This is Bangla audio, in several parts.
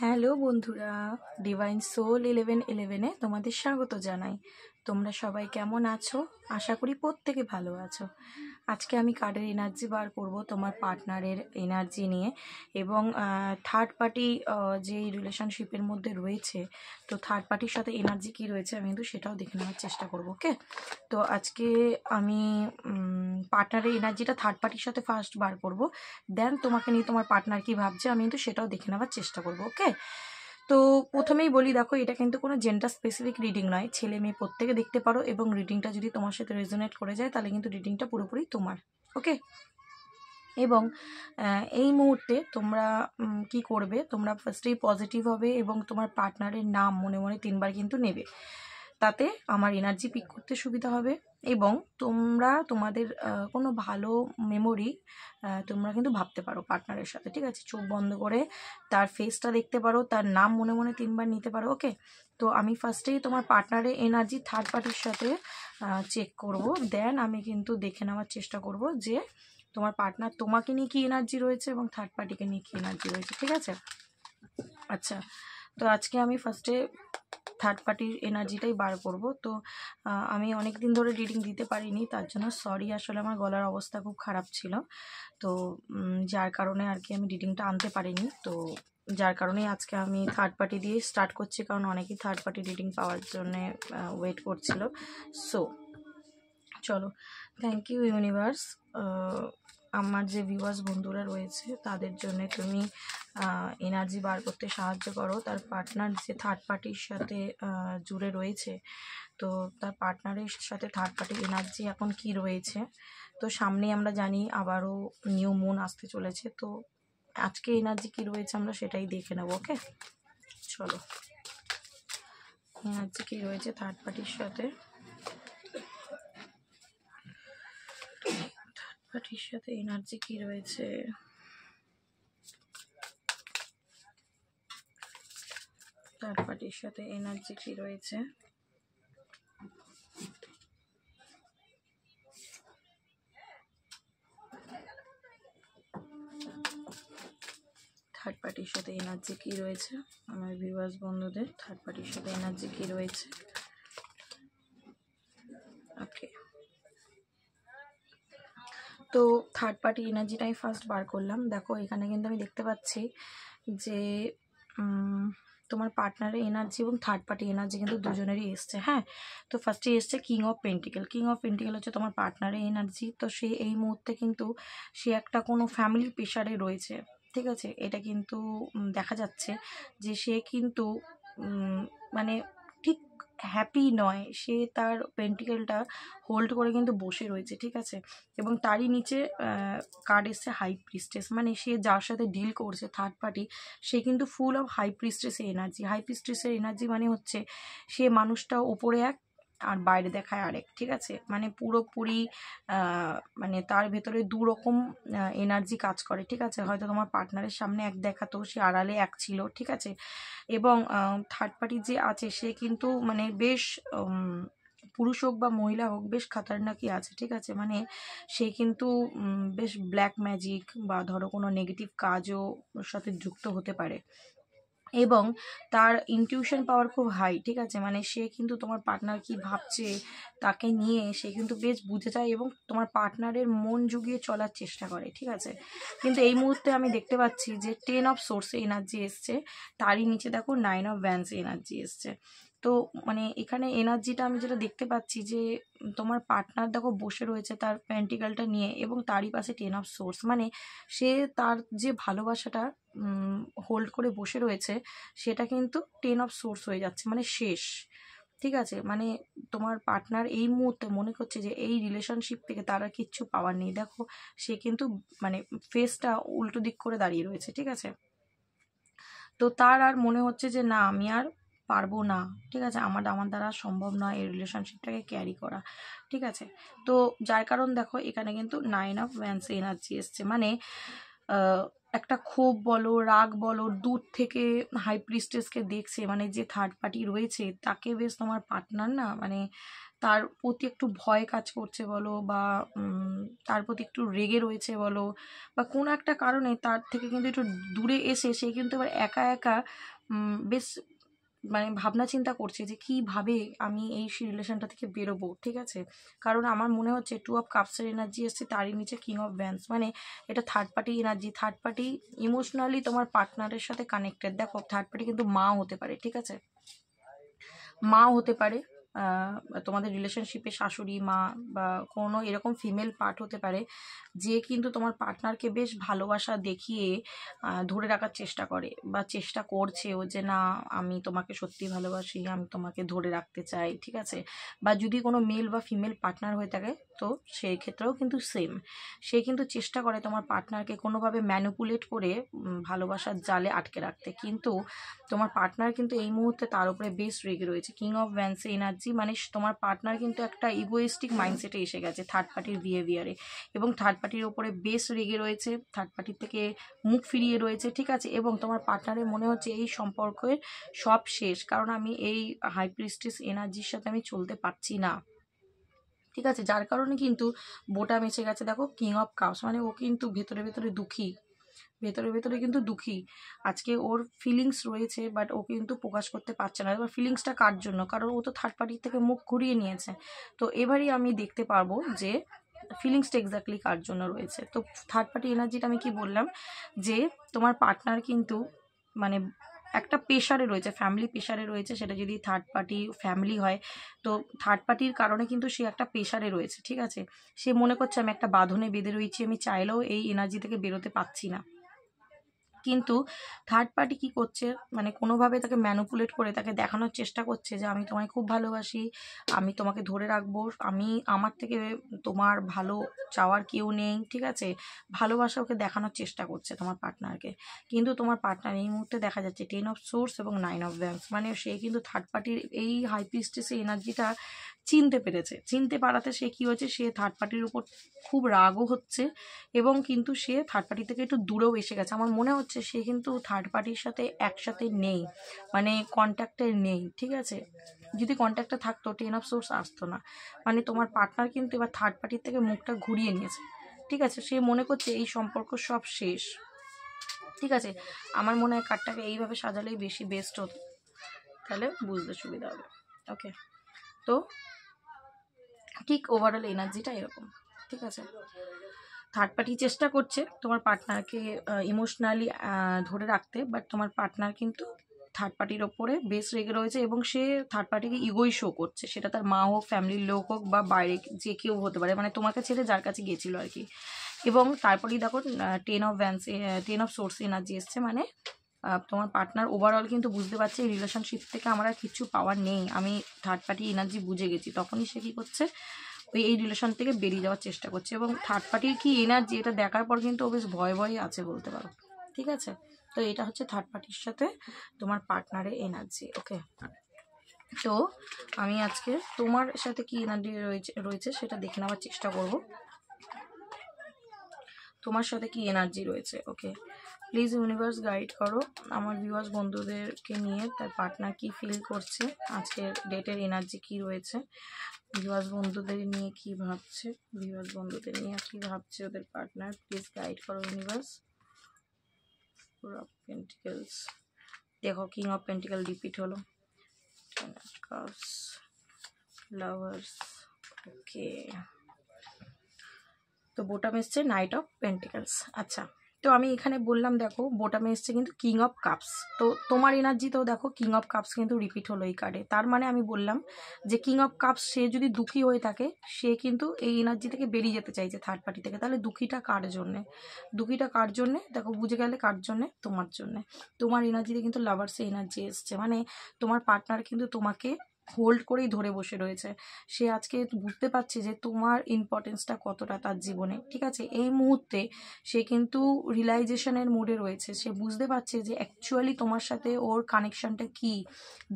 হ্যালো বন্ধুরা, ডিভাইন সোল 1111-এ তোমাদের স্বাগত জানাই। তোমরা সবাই কেমন আছো? আশা করি প্রত্যেকে ভালো আছো। আজকে আমি কার্ডের এনার্জি বার করব তোমার পার্টনারের এনার্জি নিয়ে, এবং থার্ড পার্টি যে রিলেশনশিপের মধ্যে রয়েছে, তো থার্ড পার্টির সাথে এনার্জি কি রয়েছে আমি কিন্তু সেটাও দেখে নেওয়ার চেষ্টা করব। ওকে, তো আজকে আমি পার্টনারের এনার্জিটা থার্ড পার্টির সাথে ফার্স্ট বার করব, দেন তোমাকে নিয়ে তোমার পার্টনার কি ভাবছে আমি কিন্তু সেটাও দেখে নেওয়ার চেষ্টা করব। ওকে, তো প্রথমেই বলি, দেখো এটা কিন্তু কোনো জেন্ডার স্পেসিফিক রিডিং নয়, ছেলে মেয়ে প্রত্যেকে দেখতে পারো, এবং রিডিংটা যদি তোমার সাথে রেজোনেট করে যায় তাহলে কিন্তু রিডিংটা পুরোপুরি তোমার। ওকে, এবং এই মুহূর্তে তোমরা কি করবে, তোমরা ফার্স্টেই পজিটিভ হবে এবং তোমার পার্টনারের নাম মনে মনে 3বার কিন্তু নেবে, তাতে আমার এনার্জি পিক করতে সুবিধা হবে। এবং তোমরা তোমাদের কোনো ভালো মেমোরি তোমরা কিন্তু ভাবতে পারো পার্টনারের সাথে, ঠিক আছে? চোখ বন্ধ করে তার ফেসটা দেখতে পারো, তার নাম মনে মনে 3বার নিতে পারো। ওকে, তো আমি ফার্স্টেই তোমার পার্টনারের এনার্জি থার্ড পার্টির সাথে চেক করব, দেন আমি কিন্তু দেখে নেওয়ার চেষ্টা করব যে তোমার পার্টনার তোমাকে নিয়ে কি এনার্জি রয়েছে এবং থার্ড পার্টিকে নিয়ে কি এনার্জি রয়েছে, ঠিক আছে? আচ্ছা, তো আজকে আমি ফার্স্টে থার্ড পার্টির এনার্জিটাই বার করব। তো আমি অনেক দিন ধরে রিডিং দিতে পারিনি, তার জন্য সরি, আসলে আমার গলার অবস্থা খুব খারাপ ছিল, তো যার কারণে আর কি আমি রিডিংটা আনতে পারিনি। তো যার কারণেই আজকে আমি থার্ড পার্টি দিয়ে স্টার্ট করছি, কারণ অনেকেই থার্ড পার্টি রিডিং পাওয়ার জন্য ওয়েট করছিল। সো চলো, থ্যাংক ইউ ইউনিভার্স, আমার যে ভিউয়ার্স বন্ধুরা রয়েছে তাদের জন্য তুমি এনার্জি বার করতে সাহায্য করো। তার পার্টনার যে থার্ড পার্টির সাথে জুড়ে রয়েছে, তো তার পার্টনারের সাথে থার্ড পার্টির এনার্জি এখন কি রয়েছে। তো সামনে আমরা জানি আবারও নিউ মুন আসতে চলেছে, তো আজকে এনার্জি কি রয়েছে আমরা সেটাই দেখে নেব। ওকে, চলো, এনার্জি কি রয়েছে থার্ড পার্টির সাথে, পার্টির সাথে এনার্জি কি রয়েছে। থার্ড পার্টির সাথে এনার্জি কি রয়েছে, থার্ড পার্টির সাথে এনার্জি কি রয়েছে আমার ভিউয়ার্স বন্ধুদের, থার্ড পার্টির সাথে এনার্জি কি রয়েছে। ওকে, তো থার্ড পার্টি এনার্জিটাই ফার্স্ট বার করলাম। দেখো এখানে কিন্তু আমি দেখতে পাচ্ছি যে তোমার পার্টনারের এনার্জি এবং থার্ড পার্টি এনার্জি কিন্তু দুজনেরই এসছে। হ্যাঁ, তো ফার্স্টে এসছে king of pentacle. King of pentacle হচ্ছে তোমার পার্টনারের এনার্জি। তো সে এই মুহূর্তে কিন্তু সে একটা কোনো ফ্যামিলি প্রেশারে রয়েছে, ঠিক আছে? এটা কিন্তু দেখা যাচ্ছে যে সে কিন্তু মানে ঠিক হ্যাপি নয়, সে তার পেন্টিকেলটা হোল্ড করে কিন্তু বসে রয়েছে, ঠিক আছে? এবং তারই নিচে কার্ড এসছে হাই প্রিস্টেস, মানে সে যার সাথে ডিল করছে থার্ড পার্টি, সে কিন্তু ফুল অফ হাই প্রিস্টেসের এনার্জি। হাই প্রিস্টেসের এনার্জি মানে হচ্ছে সে মানুষটা ওপরে এক আর বাইরে দেখায় আরেক, ঠিক আছে? মানে পুরোপুরি মানে তার ভেতরে দুরকম এনার্জি কাজ করে, ঠিক আছে? হয়তো তোমার পার্টনারের সামনে এক দেখাতো, সে আড়ালে এক ছিল, ঠিক আছে? এবং থার্ড পার্টি যে আছে সে কিন্তু মানে বেশ পুরুষ হোক বা মহিলা হোক বেশ খাতারনাকি আছে, ঠিক আছে? মানে সে কিন্তু বেশ ব্ল্যাক ম্যাজিক বা ধরো কোনো নেগেটিভ কাজও ওর সাথে যুক্ত হতে পারে, এবং তার ইনটিউশন পাওয়ার খুব হাই, ঠিক আছে? মানে সে কিন্তু তোমার পার্টনার কি ভাবছে তাকে নিয়ে সে কিন্তু বেশ বুঝে যায় এবং তোমার পার্টনারের মন জুগিয়ে চলার চেষ্টা করে, ঠিক আছে? কিন্তু এই মুহূর্তে আমি দেখতে পাচ্ছি যে 10 অফ সোর্সে এনার্জি এসছে, তারই নিচে দেখো 9 অফ ভ্যান্সে এনার্জি এসছে। তো মানে এখানে এনার্জিটা আমি যেটা দেখতে পাচ্ছি যে তোমার পার্টনার দেখো বসে রয়েছে তার পেন্টিকেলটা নিয়ে, এবং তারই পাশে 10 অফ সোর্স, মানে সে তার যে ভালোবাসাটা হোল্ড করে বসে রয়েছে সেটা কিন্তু 10 অফ সোর্স হয়ে যাচ্ছে, মানে শেষ, ঠিক আছে? মানে তোমার পার্টনার এই মুহূর্তে মনে করছে যে এই রিলেশনশিপ থেকে তার আর কিচ্ছু পাওয়ার নেই। দেখো সে কিন্তু মানে ফেসটা উল্টো দিক করে দাঁড়িয়ে রয়েছে, ঠিক আছে? তো তার আর মনে হচ্ছে যে না, আমি আর পারবো না, ঠিক আছে? আমার আমার দ্বারা সম্ভব নয় এই রিলেশনশিপটাকে ক্যারি করা, ঠিক আছে? তো যার কারণ দেখো এখানে কিন্তু 9 অফ ওয়ান্স এনার্জি এসছে, মানে একটা ক্ষোভ বলো, রাগ বলো, দূর থেকে হাই প্রিস্টেসকে দেখছে, মানে যে থার্ড পার্টি রয়েছে তাকে বেশ তোমার পার্টনার না মানে তার প্রতি একটু ভয় কাজ করছে বলো, বা তার প্রতি একটু রেগে রয়েছে বলো, বা কোনো একটা কারণে তার থেকে কিন্তু একটু দূরে এসে সে কিন্তু এবার একা একা বেশ মানে ভাবনা চিন্তা করছে যে কিভাবে আমি এই রিলেশনটা থেকে বেরোবো। ঠিক আছে, কারণ আমার মনে হচ্ছে 2 অফ কাপসের এনার্জি এসছে, তারই নিচে কিং অফ ভ্যান্স, মানে এটা third party energy. Third party emotionally তোমার পার্টনারের সাথে কানেক্টেড। দেখো থার্ড পার্টি কিন্তু মাও হতে পারে, ঠিক আছে, মাও হতে পারে, তোমাদের রিলেশনশিপে শাশুড়ি মা বা কোনো এরকম ফিমেল পার্ট হতে পারে, যে কিন্তু তোমার পার্টনারকে বেশ ভালোবাসা দেখিয়ে ধরে রাখার চেষ্টা করে বা চেষ্টা করছে ও, যে না আমি তোমাকে সত্যি ভালোবাসি, আমি তোমাকে ধরে রাখতে চাই। ঠিক আছে, বা যদি কোনো মেল বা ফিমেল পার্টনার হয়ে থাকে তো সেই ক্ষেত্রেও কিন্তু সেম, সে কিন্তু চেষ্টা করে তোমার পার্টনারকে কোনোভাবে ম্যানিপুলেট করে ভালোবাসার জালে আটকে রাখতে। কিন্তু তোমার পার্টনার কিন্তু এই মুহূর্তে তার উপরে বেশ রেগে রয়েছে। কিং অফ ভ্যান্সে এনার্জি মানে তোমার পার্টনার কিন্তু একটা ইগোয়েস্টিক মাইন্ডসেটে এসে গেছে থার্ড পার্টির বিহেভিয়ারে, এবং থার্ড পার্টির ওপরে বেশ রেগে রয়েছে, থার্ড পার্টির থেকে মুখ ফিরিয়ে রয়েছে। ঠিক আছে, এবং তোমার পার্টনারের মনে হচ্ছে এই সম্পর্কের সব শেষ, কারণ আমি এই হাই প্রিস্টেস এনার্জির সাথে আমি চলতে পারছি না। ঠিক আছে, যার কারণে কিন্তু বোটা মেচে গেছে। দেখো কিং অফ কাপস মানে ও কিন্তু ভেতরে ভেতরে দুঃখী, ভেতরে ভেতরে কিন্তু দুঃখী। আজকে ওর ফিলিংস রয়েছে বাট ও কিন্তু প্রকাশ করতে পারছে না। এবার ফিলিংসটা কার জন্য? কারণ ও তো থার্ড পার্টির থেকে মুখ ঘুরিয়ে নিয়েছে। তো এবারই আমি দেখতে পারবো যে ফিলিংসটা এক্স্যাক্টলি কার জন্য রয়েছে। তো থার্ড পার্টি এনার্জিটা আমি কি বললাম, যে তোমার পার্টনার কিন্তু মানে একটা প্রেশারে রয়েছে, ফ্যামিলি প্রেশারে রয়েছে। সেটা যদি থার্ড পার্টি ফ্যামিলি হয়, তো থার্ড পার্টির কারণে কিন্তু সে একটা প্রেশারে রয়েছে। ঠিক আছে, সে মনে করছে আমি একটা বাঁধনে বেঁধে রয়েছি, আমি চাইলেও এই এনার্জি থেকে বেরোতে পারছি না। কিন্তু থার্ড পার্টি কি করছে, মানে কোনোভাবে তাকে ম্যানুপুলেট করে তাকে দেখানোর চেষ্টা করছে যে আমি তোমায় খুব ভালোবাসি, আমি তোমাকে ধরে রাখবো, আমি আমার থেকে তোমার ভালো চাওয়ার কেউ নেই। ঠিক আছে, ভালোবাসা ওকে দেখানোর চেষ্টা করছে তোমার পার্টনারকে। কিন্তু তোমার পার্টনার এই মুহূর্তে দেখা যাচ্ছে 10 অফ সোর্স এবং 9 অফ ভ্যান্স, মানে সে কিন্তু থার্ড পার্টির এই হাই প্রিস্টেসের এনার্জিটা চিনতে পেরেছে। চিনতে পারাতে সে কী হয়েছে, সে থার্ড পার্টির উপর খুব রাগও হচ্ছে, এবং কিন্তু সে থার্ড পার্টি থেকে একটু দূরেও এসে গেছে। আমার মনে হচ্ছে সে কিন্তু থার্ড পার্টির সাথে একসাথে নেই, মানে কন্ট্যাক্টে নেই। ঠিক আছে, যদি কন্ট্যাক্টে থাকতো 10 অফ সোর্স আসতো না। মানে তোমার পার্টনার কিন্তু এবার থার্ড পার্টির থেকে মুখটা ঘুরিয়ে নিয়েছে। ঠিক আছে, সে মনে করছে এই সম্পর্ক সব শেষ। ঠিক আছে, আমার মনে হয় কার্ডটাকে এইভাবে সাজালেই বেশি বেস্ট হতো, তাহলে বুঝতে সুবিধা হবে। ওকে, তো ঠিক ওভারঅল এনার্জিটা এরকম। ঠিক আছে, থার্ড পার্টি চেষ্টা করছে তোমার পার্টনারকে ইমোশনালি ধরে রাখতে, বাট তোমার পার্টনার কিন্তু থার্ড পার্টির ওপরে বেশ রেগে রয়েছে, এবং সে থার্ড পার্টিকে ইগোই শো করছে। সেটা তার মা হোক, ফ্যামিলির লোক হোক, বা বাইরে যে কেউ হতে পারে, মানে তোমাকে ছেড়ে যার কাছে গেছিলো আর কি। এবং তারপরেই দেখো 10 অফ সোর্স এনার্জি এসছে, মানে তোমার পার্টনার ওভারঅল কিন্তু বুঝতে পারছে এই রিলেশনশিপ থেকে আমার আর কিছু পাওয়ার নেই, আমি থার্ড পার্টি এনার্জি বুঝে গেছি। তখনই সে কী করছে, এই রিলেশন থেকে বেরিয়ে যাওয়ার চেষ্টা করছে। এবং থার্ড পার্টির কি এনার্জি এটা দেখার পর কিন্তু ও বেশ ভয় ভয়ে আছে বলতে পারো। ঠিক আছে, তো এটা হচ্ছে থার্ড পার্টির সাথে তোমার পার্টনারের এনার্জি। ওকে, তো আমি আজকে তোমার সাথে কি এনার্জি রয়েছে সেটা দেখে নেওয়ার চেষ্টা করব। তোমার সাথে কি এনার্জি রয়েছে। ওকে, প্লিজ ইউনিভার্স গাইড করো আমার ভিউয়ার্স বন্ধুদেরকে নিয়ে, তার পার্টনার কি ফিল করছে, আজকের ডেটের এনার্জি কি রয়েছে, ভিউয়ার্স বন্ধুদের নিয়ে কি ভাবছে, ভিউয়ার্স বন্ধুদের নিয়ে কি ভাবছে ওদের পার্টনার। প্লিজ গাইড করো ইউনিভার্স। ফোর অফ পেন্টিকলস, দেখো কিং অফ পেন্টিকল রিপিট হলো, টেন অফ কাপস, লাভার্স। ওকে, তো বোটাম এসছে নাইট অফ পেন্টিকলস। আচ্ছা, তো আমি এখানে বললাম দেখো বোটামে এসছে কিন্তু কিং অফ কাপস, তো তোমার এনার্জিতেও দেখো কিং অফ কাপস কিন্তু রিপিট হলো এই কার্ডে। তার মানে আমি বললাম যে কিং অফ কাপস সে যদি দুঃখী হয়ে থাকে, সে কিন্তু এই এনার্জি থেকে বেরিয়ে যেতে চাইছে থার্ড পার্টি থেকে। তাহলে দুঃখীটা কার জন্যে? দুঃখীটা কার জন্যে? দেখো বুঝে গেলে কার জন্যে, তোমার জন্যে। তোমার এনার্জিতে কিন্তু লাভার্সের এনার্জি এসছে, মানে তোমার পার্টনার কিন্তু তোমাকে হোল্ড করেই ধরে বসে রয়েছে। সে আজকে বুঝতে পারছে যে তোমার ইম্পর্টেন্সটা কতটা তার জীবনে। ঠিক আছে, এই মুহূর্তে সে কিন্তু রিয়েলাইজেশনের মোডে রয়েছে। সে বুঝতে পারছে যে অ্যাকচুয়ালি তোমার সাথে ওর কানেকশনটা কি।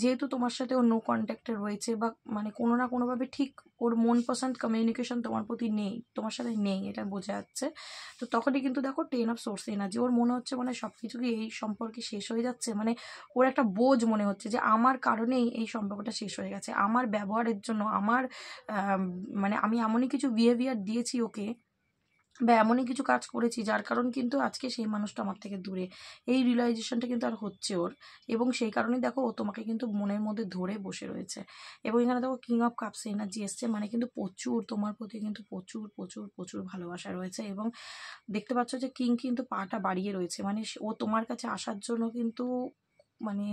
যেহেতু তোমার সাথে ওর নো কন্ট্যাক্টে রয়েছে, বা মানে কোনো না কোনোভাবে ঠিক ওর মন পছন্দ কমিউনিকেশন তোমার প্রতি নেই, তোমার সাথে নেই, এটা বোঝা যাচ্ছে। তো তখনই কিন্তু দেখো 10 অফ সোর্স এনার্জি, ওর মনে হচ্ছে মানে সব কিছু কি এই সম্পর্কে শেষ হয়ে যাচ্ছে, মানে ওর একটা বোঝ মনে হচ্ছে যে আমার কারণেই এই সম্পর্কটা শেষ হয়ে গেছে, আমার ব্যবহারের জন্য, আমার মানে আমি এমনই কিছু বিহেভিয়ার দিয়েছি ওকে, বা এমনই কিছু কাজ করেছি যার কারণ কিন্তু আজকে সেই মানুষটা আমার থেকে দূরে, এই রিয়েলাইজেশনটা কিন্তু আর হচ্ছে ওর। এবং সেই কারণেই দেখো ও তোমাকে কিন্তু মনের মধ্যে ধরে বসে রয়েছে। এবং এখানে দেখো কিং অফ কাপস এনার্জি এসছে, মানে কিন্তু প্রচুর তোমার প্রতি কিন্তু প্রচুর প্রচুর প্রচুর ভালোবাসা রয়েছে। এবং দেখতে পাচ্ছ যে কিং কিন্তু পাটা বাড়িয়ে রয়েছে, মানে ও তোমার কাছে আসার জন্য কিন্তু মানে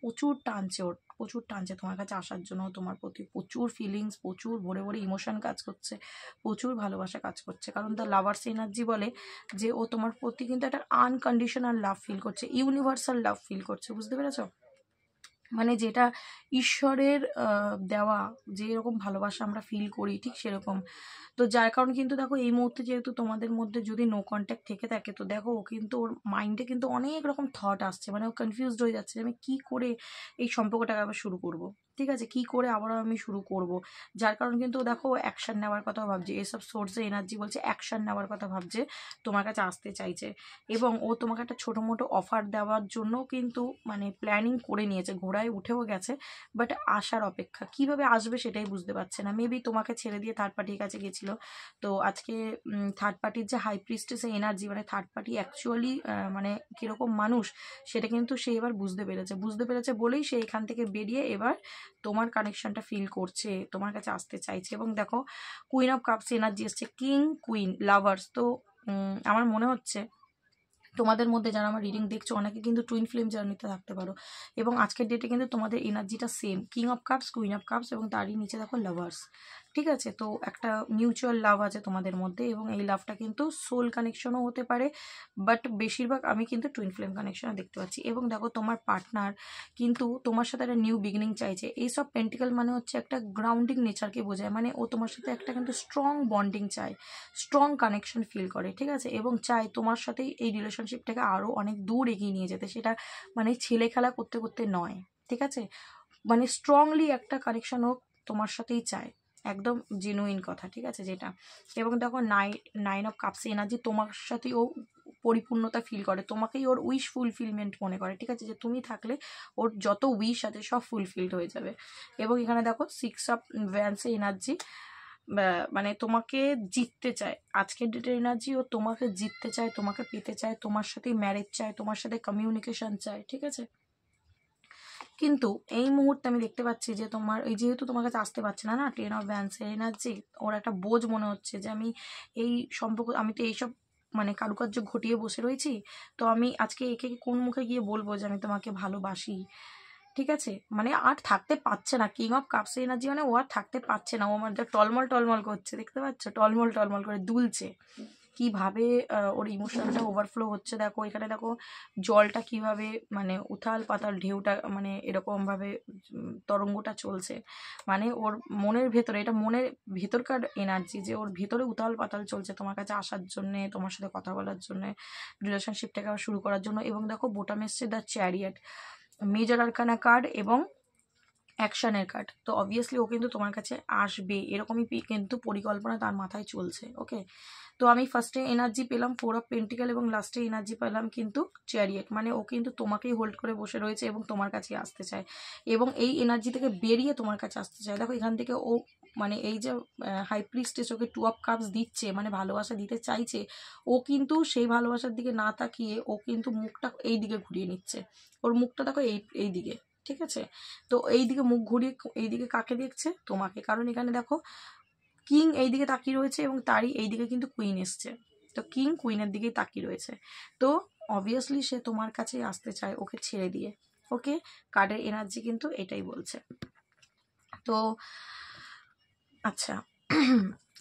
প্রচুর টানছে, ওর প্রচুর টানছে তোমার কাছে আসার জন্য, তোমার প্রতি প্রচুর ফিলিংস, প্রচুর ভরে ভরে ইমোশন কাজ করছে, প্রচুর ভালোবাসা কাজ করছে। কারণ দ্য লাভার্স এনার্জি বলে যে ও তোমার প্রতি কিন্তু একটা আনকন্ডিশনাল লাভ ফিল করছে, ইউনিভার্সাল লাভ ফিল করছে, বুঝতে পেরেছো? মানে যেটা ঈশ্বরের দেওয়া, যে এরকম ভালোবাসা আমরা ফিল করি ঠিক সেরকম। তো যার কারণ কিন্তু দেখো এই মুহূর্তে যেহেতু তোমাদের মধ্যে যদি নো কন্ট্যাক্ট থেকে থাকে, তো দেখো ও কিন্তু ওর মাইন্ডে কিন্তু অনেক রকম থট আসছে, মানে ও কনফিউজড হয়ে যাচ্ছে যে আমি কী করে এই সম্পর্কটাকে আবার শুরু করব, ঠিক আছে, কী করে আবারও আমি শুরু করব। যার কারণ কিন্তু দেখো অ্যাকশন নেওয়ার কথা ভাবছে, এসব সোর্সে এনার্জি বলছে অ্যাকশন নেওয়ার কথা ভাবছে, তোমার কাছে আসতে চাইছে। এবং ও তোমাকে একটা ছোটো মোটো অফার দেওয়ার জন্য কিন্তু মানে প্ল্যানিং করে নিয়েছে, ঘোড়ায় উঠেও গেছে, বাট আসার অপেক্ষা, কিভাবে আসবে সেটাই বুঝতে পারছে না। মেবি তোমাকে ছেড়ে দিয়ে থার্ড পার্টির কাছে গেছিলো। তো আজকে থার্ড পার্টির যে হাই প্রিস্টেসের এনার্জি, মানে থার্ড পার্টি অ্যাকচুয়ালি মানে কীরকম মানুষ সেটা কিন্তু সে এবার বুঝতে পেরেছে বলেই সে এখান থেকে বেরিয়ে এবার তোমার কানেকশনটা ফিল করছে, তোমার কাছে আসতে চাইছে। এবং দেখো কুইন অফ কাপস এনার্জি এসছে, কিং কুইন লাভার্স। তো আমার মনে হচ্ছে তোমাদের মধ্যে যারা আমার রিডিং দেখছো অনেকে কিন্তু টুইন ফ্লেম জার্নিতে থাকতে পারো। এবং আজকের ডেটে কিন্তু তোমাদের এনার্জিটা same, king of cups, queen of cups, এবং তারই নিচে দেখো লাভার্স, ঠিক আছে। তো একটা মিউচুয়াল লাভ আছে তোমাদের মধ্যে, এবং এই লাভটা কিন্তু সোল কানেকশনও হতে পারে, বাট বেশিরভাগ আমি কিন্তু টুইন ফ্লেম কানেকশনও দেখতে পাচ্ছি। এবং দেখো তোমার পার্টনার কিন্তু তোমার সাথে একটা নিউ বিগিনিং চাইছে। এইসব পেন্টিকল মানে হচ্ছে একটা গ্রাউন্ডিং নেচারকে বোঝায়, মানে ও তোমার সাথে একটা কিন্তু স্ট্রং বন্ডিং চায়, স্ট্রং কানেকশন ফিল করে, ঠিক আছে। এবং চায় তোমার সাথেই এই রিলেশনশিপটাকে আরও অনেক দূর এগিয়ে নিয়ে যেতে, সেটা মানে ছেলে খেলা করতে করতে নয়, ঠিক আছে, মানে স্ট্রংলি একটা কানেকশন হোক তোমার সাথেই চায়, একদম জেনুইন কথা, ঠিক আছে যেটা। এবং দেখো নাইন অফ কাপস এনার্জি তোমার সাথেই ও পরিপূর্ণতা ফিল করে, তোমাকেই ওর উইশ ফুলফিলমেন্ট মনে করে, ঠিক আছে, যে তুমি থাকলে ওর যত উইশ আছে সব ফুলফিলড হয়ে যাবে। এবং এখানে দেখো সিক্স অফ ভ্যান্সে এনার্জি, মানে তোমাকে জিততে চায়, আজকের ডেটের এনার্জি ও তোমাকে জিততে চায়, তোমাকে পেতে চায়, তোমার সাথে ম্যারেজ চায়, তোমার সাথে কমিউনিকেশন চায়, ঠিক আছে। কিন্তু এই মুহূর্তে আমি দেখতে পাচ্ছি যে তোমার এই যেহেতু তোমার কাছে আসতে পারছে না, 10 অফ ভ্যান্সের এনার্জি, ওর একটা বোঝ মনে হচ্ছে যে আমি এই সম্পর্ক, আমি তো এইসব মানে কারুকার্য ঘটিয়ে বসে রয়েছি, তো আমি আজকে একে কোন মুখে গিয়ে বলবো যে আমি তোমাকে ভালোবাসি, ঠিক আছে। মানে আর থাকতে পারছে না, কিং অফ কাপস এনার্জি, মানে ও আর থাকতে পারছে না, ও আমার যা টলমল টলমল করছে, দেখতে পাচ্ছ, টলমল টলমল করে দুলছে, কিভাবে ওর ইমোশনটা ওভারফ্লো হচ্ছে। দেখো এখানে দেখো জলটা কিভাবে মানে উথাল পাতাল ঢেউটা মানে এরকমভাবে তরঙ্গটা চলছে, মানে ওর মনের ভেতরে, এটা মনের ভেতরকার এনার্জি, যে ওর ভেতরে উথাল পাতাল চলছে তোমার কাছে আসার জন্যে, তোমার সাথে কথা বলার জন্যে, রিলেশনশিপটাকে আবার শুরু করার জন্য। এবং দেখো বোটাম এসছে the chariot, major arcana card এবং অ্যাকশনের কার্ড। তো অবভিয়াসলি ও কিন্তু তোমার কাছে আসবে, এরকমই কিন্তু পরিকল্পনা তার মাথায় চলছে, ওকে। তো আমি ফার্স্টে এনার্জি পেলাম 4 অফ পেন্টিকেল, এবং লাস্টে এনার্জি পেলাম কিন্তু চ্যারিয়েট, মানে ও কিন্তু তোমাকেই হোল্ড করে বসে রয়েছে এবং তোমার কাছে আসতে চায়, এবং এই এনার্জি থেকে বেরিয়ে তোমার কাছে আসতে চায়। দেখো এখান থেকে ও মানে এই যে হাই প্রিস্টেস ওকে 2 অফ কাপস দিচ্ছে, মানে ভালোবাসা দিতে চাইছে, ও কিন্তু সেই ভালোবাসার দিকে না তাকিয়ে ও কিন্তু মুখটা এই দিকে ঘুরিয়ে নিচ্ছে, ওর মুখটা দেখো এই দিকে, ঠিক আছে। তো এই দিকে মুখ ঘুরিয়ে এই দিকে কাকে দেখছে, তোমাকে, কারণ এখানে দেখো কিং এই দিকে তাকিয়ে রয়েছে এবং তারই এই দিকে কিন্তু কুইন এসছে, তো কিং কুইনের দিকেই তাকিয়ে রয়েছে। তো অবভিয়াসলি সে তোমার কাছে আসতে চায় ওকে ছেড়ে দিয়ে, ওকে, কার্ডের এনার্জি কিন্তু এটাই বলছে। তো আচ্ছা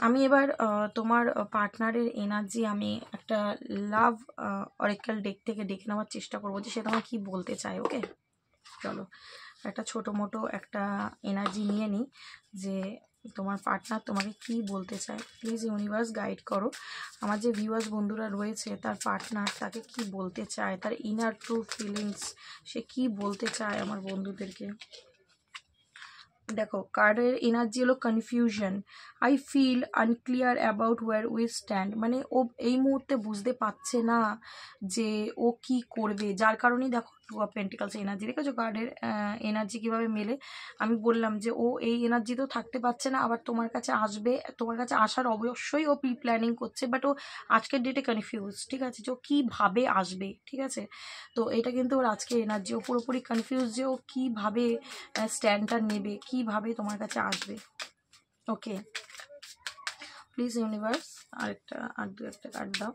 আমি এবার তোমার পার্টনারের এনার্জি আমি একটা লাভ অরেকাল ডেক থেকে ডেকে নেওয়ার চেষ্টা করবো যে সে তোমায় কি বলতে চায়, ওকে। চলো একটা ছোটো মোটো একটা এনার্জি নিয়ে নিই যে তোমার পার্টনার তোমাকে কি বলতে চায়। প্লিজ ইউনিভার্স গাইড করো আমার যে ভিউয়ার্স বন্ধুরা রয়েছে, তার পার্টনার তাকে কি বলতে চায়, তার ইনার ট্রু ফিলিংস, সে কি বলতে চায় আমার বন্ধুদেরকে। দেখো কার্ডের এনার্জি হলো confusion, I feel unclear about where we stand, মানে ও এই মুহূর্তে বুঝতে পারছে না যে ও কি করবে, যার কারণেই দেখো টু অফ পেন্টিকালস এনার্জি দেখেছো কার্ডের এনার্জি কিভাবে মেলে। আমি বললাম যে ও এই এনার্জি তো থাকতে পারছে না, আবার তোমার কাছে আসবে, তোমার কাছে আসার অবশ্যই ও প্রি প্ল্যানিং করছে, বাট ও আজকের ডেটে কনফিউজ, ঠিক আছে, যে ও কীভাবে আসবে, ঠিক আছে। তো এটা কিন্তু ওর আজকের এনার্জি, ও পুরোপুরি কনফিউজ যে ও কীভাবে স্ট্যান্ডটা নেবে, কিভাবে তোমার কাছে আসবে। ওকে, প্লিজ ইউনিভার্স আর দু একটা কার্ড দাও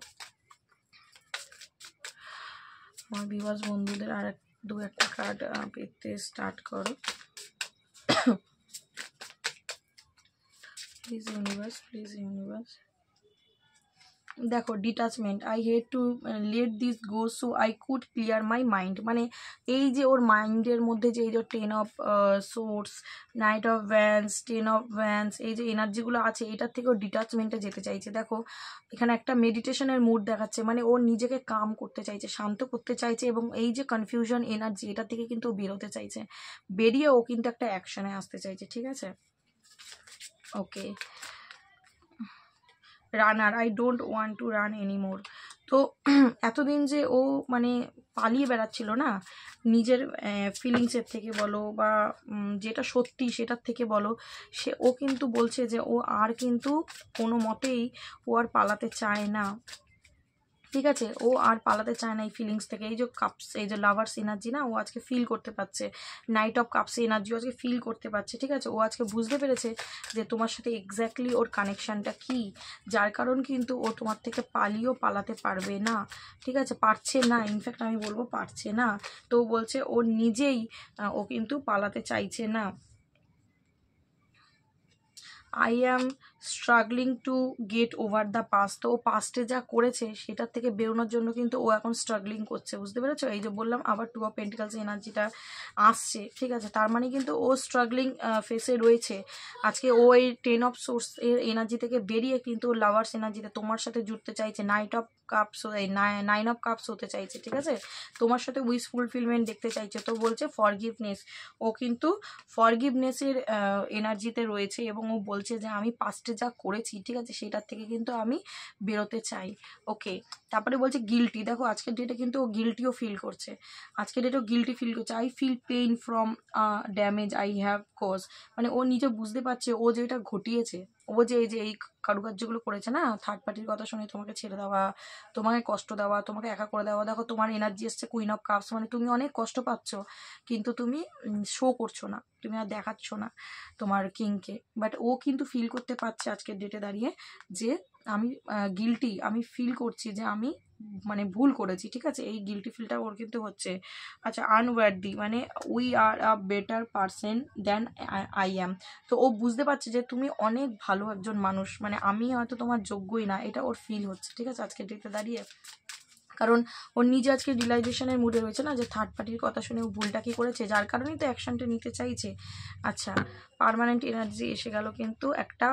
আমার ভিউয়ার্স বন্ধুদের, আর দু একটা কার্ড পেতে স্টার্ট করো প্লিজ ইউনিভার্স, প্লিজ ইউনিভার্স। দেখো detachment, I head to let this go so I could clear my mind, মানে এই যে ওর মাইন্ডের মধ্যে যে এই যে 10 of swords, night of Vance, 10 of Vance, এই যে এনার্জিগুলো আছে এটার থেকে ও ডিটাচমেন্টে যেতে চাইছে। দেখো এখানে একটা মেডিটেশনের মুড দেখাচ্ছে, মানে ও নিজেকে কাম করতে চাইছে, শান্ত করতে চাইছে, এবং এই যে কনফিউশন এনার্জি এটা থেকে কিন্তু ও বেরোতে চাইছে, বেরিয়ে ও কিন্তু একটা অ্যাকশনে আসতে চাইছে, ঠিক আছে। Okay, runner, I don't want to run anymore. তো এতদিন যে ও মানে পালিয়ে বেড়াচ্ছিল না, নিজের ফিলিংসের থেকে বলো বা যেটা সত্যি সেটার থেকে বলো, ও কিন্তু বলছে যে ও আর কিন্তু কোনো মতেই ও আর পালাতে চায় না, ঠিক আছে, ও আর পালাতে চায় না এই ফিলিংস থেকে। এই যে কাপস, এই যে লাভার্স এনার্জি না, ও আজকে ফিল করতে পারছে, নাইট অফ কাপস এনার্জি আজকে ফিল করতে পারছে, ঠিক আছে। ও আজকে বুঝতে পেরেছে যে তোমার সাথে এক্স্যাক্টলি ওর কানেকশানটা কি, যার কারণ কিন্তু ও তোমার থেকে পালাতে পারবে না, ঠিক আছে, পারছে না, ইনফ্যাক্ট আমি বলবো পারছে না। তো বলছে ও নিজেই ও কিন্তু পালাতে চাইছে না। I am struggling to get over the past, তো ও পাস্টে যা করেছে সেটার থেকে বেরোনোর জন্য কিন্তু ও এখন স্ট্রাগলিং করছে, বুঝতে পেরেছো। এই যে বললাম আবার টু অফ পেন্টিকালস এনার্জিটা আসছে, ঠিক আছে, তার মানে কিন্তু ও স্ট্রাগলিং ফেসে রয়েছে। আজকে ও এই 10 অফ সোর্স এর এনার্জি থেকে বেরিয়ে কিন্তু লাভার্স এনার্জিতে তোমার সাথে জুড়তে চাইছে, নাইট অফ কাপস, এই 9 অফ কাপস হতে চাইছে, ঠিক আছে, তোমার সাথে উইশ ফুলফিলমেন্ট দেখতে চাইছে। তো বলছে ফরগিভনেস, ও কিন্তু ফরগিভনেসের এনার্জিতে রয়েছে, এবং ও বলছে যে আমি পাস্টে যা করেছি, ঠিক আছে, সেটার থেকে কিন্তু আমি বেরোতে চাই। ওকে, তারপরে বলছে গিল্টি, দেখো আজকের ডেটে কিন্তু ও গিল্টিও ফিল করছে, আজকের ডেটেও গিল্টি ফিল করছে। I feel pain from damage I have caused, মানে ও নিজে বুঝতে পারছে ও যেটা ঘটিয়েছে, ও যে এই কারুকার্যগুলো করেছে না, থার্ড পার্টির কথা শুনে তোমাকে ছেড়ে দেওয়া, তোমাকে কষ্ট দেওয়া, তোমাকে একা করে দেওয়া। দেখো তোমার এনার্জি এসছে কুইন অফ কাপস, মানে তুমি অনেক কষ্ট পাচ্ছ, কিন্তু তুমি শো করছো না, তুমি আর দেখাচ্ছ না তোমার কিংকে, বাট ও কিন্তু ফিল করতে পারছে আজকের ডেটে দাঁড়িয়ে যে আমি গিল্টি, আমি ফিল করছি যে আমি মানে ভুল করেছি, ঠিক আছে, এই গিল্টি ফিলটা ওর কিন্তু হচ্ছে। আচ্ছা, আনওয়ার্দি, মানে we are a better person than I am, তো ও বুঝতে পারছে যে তুমি অনেক ভালো একজন মানুষ, মানে আমি হয়তো তোমার যোগ্যই না, এটা ওর ফিল হচ্ছে, ঠিক আছে, আজকের ডেটে দাঁড়িয়ে। কারণ ওর নিজে আজকে রিয়েলাইজেশনের মুডে রয়েছে না, যে থার্ড পার্টির কথা শুনে ও ভুলটা কি করেছে, যার কারণেই তো অ্যাকশনটা নিতে চাইছে। আচ্ছা, পার্মানেন্ট এনার্জি এসে গেল কিন্তু একটা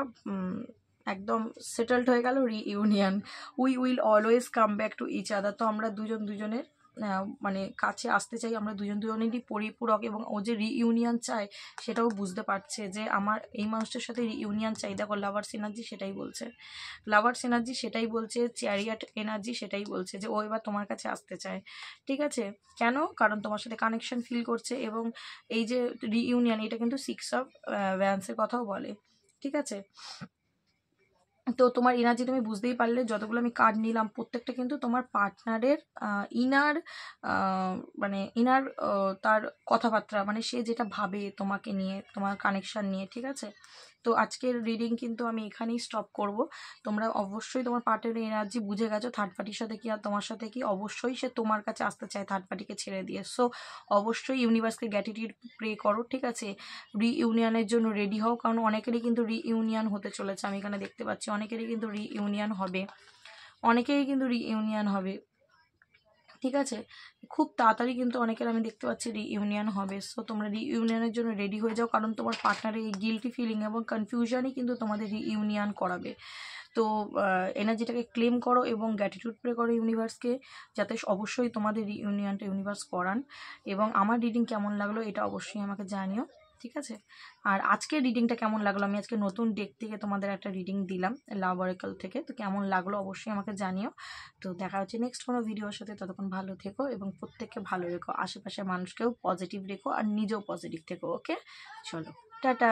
একদম সেটেলড হয়ে গেল reunion, we will always come back to each other, তো আমরা দুজনের মানে কাছে আসতে চাই, আমরা দুজনেরই পরিপূরক, এবং ও যে রিইউনিয়ন চায় সেটাও বুঝতে পারছে যে আমার এই মানুষটার সাথে রিইউনিয়ন চাই। দেখো লাভার্স এনার্জি সেটাই বলছে, লাভার্স এনার্জি সেটাই বলছে, চ্যারিয়াট এনার্জি সেটাই বলছে যে ও এবার তোমার কাছে আসতে চায়, ঠিক আছে। কেন? কারণ তোমার সাথে কানেকশন ফিল করছে, এবং এই যে রিইউনিয়ন এটা কিন্তু 6 অফ ভ্যান্সের কথাও বলে, ঠিক আছে। তো তোমার এনার্জি তুমি বুঝতেই পারলে, যতগুলো আমি কার্ড নিলাম প্রত্যেকটা কিন্তু তোমার পার্টনারের ইনার, মানে ইনার তার কথাবার্তা, মানে সে যেটা ভাবে তোমাকে নিয়ে, তোমার কানেকশান নিয়ে, ঠিক আছে। তো আজকের রিডিং কিন্তু আমি এখানেই স্টপ করব। তোমরা অবশ্যই তোমার পার্টনারের এনার্জি বুঝে গেছো, থার্ড পার্টির সাথে কি আর তোমার সাথে কি, অবশ্যই সে তোমার কাছে আসতে চায় থার্ড পার্টিকে ছেড়ে দিয়ে। সো অবশ্যই ইউনিভার্সকে গ্র্যাটিটিউড প্রে করো, ঠিক আছে, রিইউনিয়নের জন্য রেডি হও, কারণ অনেকেরই কিন্তু রিইউনিয়ন হতে চলেছে, আমি এখানে দেখতে পাচ্ছি অনেকেরই কিন্তু রিইউনিয়ন হবে, অনেকেরই কিন্তু রিইউনিয়ন হবে, ঠিক আছে, খুব তাড়াতাড়ি কিন্তু অনেকের আমি দেখতে পাচ্ছি রিইউনিয়ন হবে। সো তোমরা রিইউনিয়নের জন্য রেডি হয়ে যাও, কারণ তোমার পার্টনারের এই গিল্টি ফিলিং এবং কনফিউশনই কিন্তু তোমাদের রিইউনিয়ন করাবে। তো এনার্জিটাকে ক্লেম করো এবং গ্র্যাটিটিউড প্রে করো ইউনিভার্সকে, যাতে অবশ্যই তোমাদের রিইউনিয়নটা ইউনিভার্স করান। এবং আমার রিডিং কেমন লাগলো এটা অবশ্যই আমাকে জানিও, ঠিক আছে। আর আজকে রিডিংটা কেমন লাগলো, আমি আজকে নতুন ডেক থেকে তোমাদের একটা রিডিং দিলাম লাভ অরাকল থেকে, তো কেমন লাগলো অবশ্যই আমাকে জানিও। তো দেখা হচ্ছে নেক্সট কোনো ভিডিওর সাথে, ততক্ষণ ভালো থেকো এবং প্রত্যেককে ভালো রেখো, আশেপাশের মানুষকেও পজিটিভ রেখো আর নিজেও পজিটিভ থেকো। ওকে, চলো টাটা।